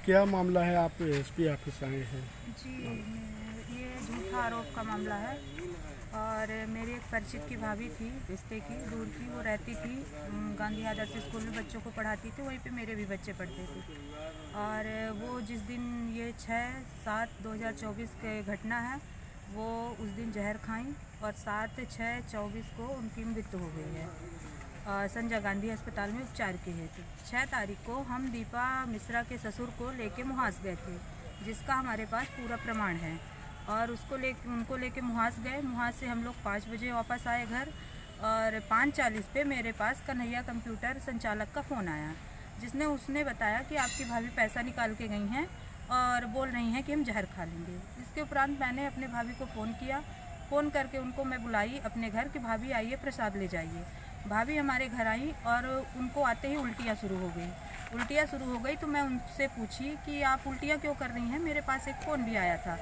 क्या मामला है, आप एसपी ऑफिस आए हैं? जी, ये झूठा आरोप का मामला है। और मेरी एक परिचित की भाभी थी, रिश्ते की, दूर की, वो रहती थी गांधी आदर्श स्कूल में, बच्चों को पढ़ाती थी, वहीं पे मेरे भी बच्चे पढ़ते थे। और वो जिस दिन, ये 6/7/2024 की घटना है, वो उस दिन जहर खाई और 7/6/24 को उनकी मृत्यु हो गई है संजय गांधी अस्पताल में उपचार के हेतु। 6 तारीख को हम दीपा मिश्रा के ससुर को लेके मुहास गए थे, जिसका हमारे पास पूरा प्रमाण है। और उनको लेके मुहास गए। मुहास से हम लोग 5 बजे वापस आए घर, और 5:40 पे मेरे पास कन्हैया कंप्यूटर संचालक का फ़ोन आया, उसने बताया कि आपकी भाभी पैसा निकाल के गई हैं और बोल रही हैं कि हम जहर खा लेंगे। इसके उपरांत मैंने अपने भाभी को फ़ोन किया। फ़ोन करके उनको मैं बुलाई अपने घर कि भाभी आइए, प्रसाद ले जाइए। भाभी हमारे घर आई और उनको आते ही उल्टियाँ शुरू हो गई। तो मैं उनसे पूछी कि आप उल्टियाँ क्यों कर रही हैं, मेरे पास एक फ़ोन भी आया था।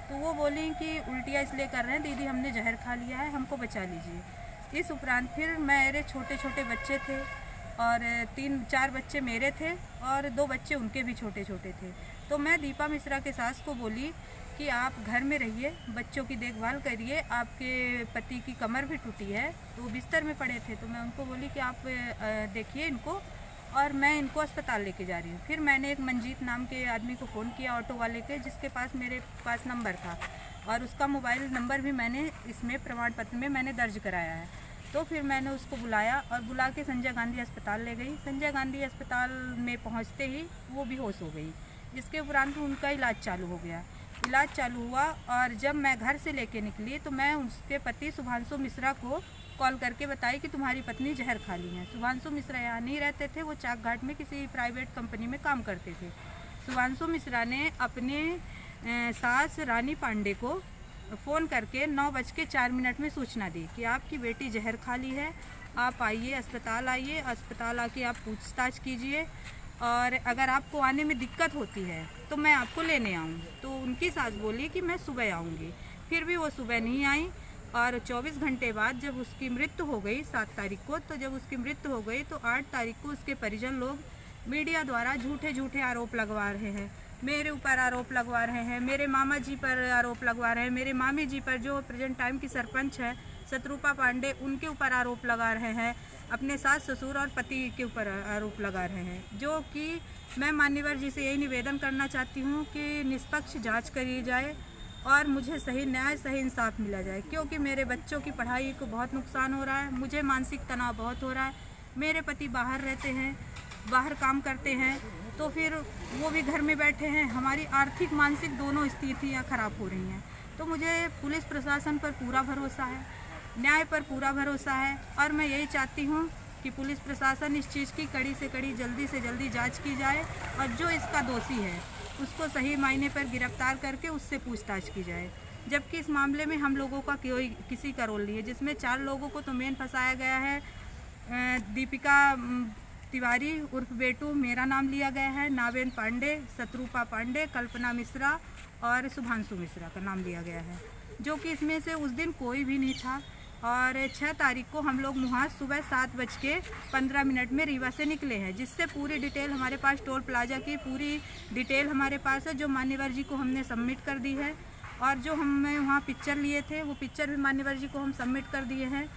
तो वो बोली कि उल्टियाँ इसलिए कर रहे हैं दीदी, हमने जहर खा लिया है, हमको बचा लीजिए। इस उपरांत फिर मेरे छोटे छोटे बच्चे थे, और 3-4 बच्चे मेरे थे और 2 बच्चे उनके भी छोटे छोटे थे। तो मैं दीपा मिश्रा के सास को बोली कि आप घर में रहिए, बच्चों की देखभाल करिए, आपके पति की कमर भी टूटी है, तो वो बिस्तर में पड़े थे। तो मैं उनको बोली कि आप देखिए इनको, और मैं इनको अस्पताल लेके जा रही हूँ। फिर मैंने एक मंजीत नाम के आदमी को फ़ोन किया, ऑटो वाले के, जिसके पास मेरे पास नंबर था, और उसका मोबाइल नंबर भी मैंने इसमें प्रमाण पत्र में मैंने दर्ज कराया है। तो फिर मैंने उसको बुलाया और बुला के संजय गांधी अस्पताल ले गई। संजय गांधी अस्पताल में पहुंचते ही वो बेहोश हो गई। इसके उपरांत उनका इलाज चालू हुआ, और जब मैं घर से लेके निकली तो मैं उसके पति शुभांशु मिश्रा को कॉल करके बताई कि तुम्हारी पत्नी जहर खा ली है। शुभांशु मिश्रा यहाँ नहीं रहते थे, वो चाक घाट में किसी प्राइवेट कंपनी में काम करते थे। शुभांशु मिश्रा ने अपने सास रानी पांडे को फ़ोन करके 9:04 में सूचना दी कि आपकी बेटी जहर खा ली है, आप आइए, अस्पताल आके आप पूछताछ कीजिए, और अगर आपको आने में दिक्कत होती है तो मैं आपको लेने आऊँ। तो उनकी सास बोली कि मैं सुबह आऊँगी। फिर भी वो सुबह नहीं आई, और 24 घंटे बाद जब उसकी मृत्यु हो गई 7 तारीख को, तो जब उसकी मृत्यु हो गई तो 8 तारीख को उसके परिजन लोग मीडिया द्वारा झूठे आरोप लगवा रहे हैं। मेरे ऊपर आरोप लगवा रहे हैं, मेरे मामा जी पर आरोप लगवा रहे हैं, मेरे मामी जी पर, जो प्रेजेंट टाइम की सरपंच है शत्रुपा पांडे, उनके ऊपर आरोप लगा रहे हैं, अपने सास ससुर और पति के ऊपर आरोप लगा रहे हैं। जो कि मैं मान्यवर जी से यही निवेदन करना चाहती हूँ कि निष्पक्ष जांच करी जाए और मुझे सही न्याय, सही इंसाफ मिला जाए, क्योंकि मेरे बच्चों की पढ़ाई को बहुत नुकसान हो रहा है, मुझे मानसिक तनाव बहुत हो रहा है। मेरे पति बाहर रहते हैं, बाहर काम करते हैं, तो फिर वो भी घर में बैठे हैं, हमारी आर्थिक मानसिक दोनों स्थितियाँ खराब हो रही हैं। तो मुझे पुलिस प्रशासन पर पूरा भरोसा है, न्याय पर पूरा भरोसा है, और मैं यही चाहती हूँ कि पुलिस प्रशासन इस चीज़ की कड़ी से कड़ी, जल्दी से जल्दी जांच की जाए, और जो इसका दोषी है उसको सही मायने पर गिरफ्तार करके उससे पूछताछ की जाए। जबकि इस मामले में हम लोगों का किसी का रोल नहीं है, जिसमें 4 लोगों को तो मेन फंसाया गया है। दीपिका तिवारी उर्फ बेटू, मेरा नाम लिया गया है, नावेन पांडे, शत्रुपा पांडे, कल्पना मिश्रा और शुभांशु मिश्रा का नाम लिया गया है, जो कि इसमें से उस दिन कोई भी नहीं था। और 6 तारीख को हम लोग मुहास सुबह 7:15 में रीवा से निकले हैं, जिससे पूरी डिटेल हमारे पास, टोल प्लाजा की पूरी डिटेल हमारे पास है, जो मान्यवर जी को हमने सबमिट कर दी है। और जो हमने वहाँ पिक्चर लिए थे, वो पिक्चर भी मान्यवर जी को हम सबमिट कर दिए हैं।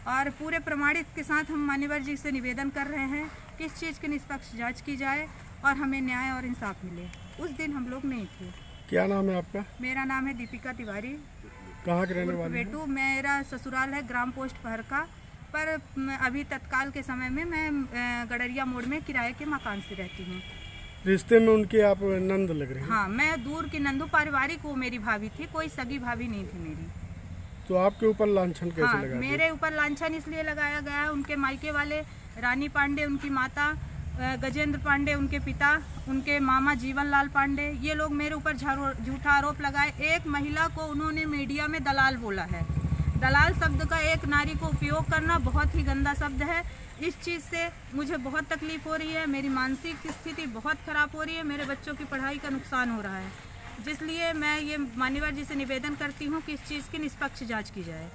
और पूरे प्रमाणित के साथ हम मान्यवर जी से निवेदन कर रहे हैं कि इस चीज़ की निष्पक्ष जांच की जाए और हमें न्याय और इंसाफ मिले। उस दिन हम लोग नहीं थे। क्या नाम है आपका? मेरा नाम है दीपिका तिवारी। कहाँ के रहने वाले हैं? बेटू, मेरा ससुराल है ग्राम पोस्ट पहरका, पर अभी तत्काल के समय में मैं गडरिया मोड़ में किराए के मकान से रहती हूँ। रिश्ते में उनके आप नंद लग रहे हैं? हाँ, मैं दूर की नंदू, पारिवारिक वो मेरी भाभी थी, कोई सगी भाभी नहीं थी मेरी। तो आपके ऊपर लांछन कैसे हाँ, लगा? मेरे ऊपर लांछन इसलिए लगाया गया है, उनके मायके वाले रानी पांडे, उनकी माता गजेंद्र पांडे, उनके पिता, उनके मामा जीवन लाल पांडे, ये लोग मेरे ऊपर झूठा आरोप लगाए। एक महिला को उन्होंने मीडिया में दलाल बोला है। दलाल शब्द का एक नारी को उपयोग करना बहुत ही गंदा शब्द है। इस चीज़ से मुझे बहुत तकलीफ हो रही है, मेरी मानसिक स्थिति बहुत ख़राब हो रही है, मेरे बच्चों की पढ़ाई का नुकसान हो रहा है, जिसलिए मैं ये मान्यवर जी से निवेदन करती हूँ कि इस चीज़ की निष्पक्ष जांच की जाए।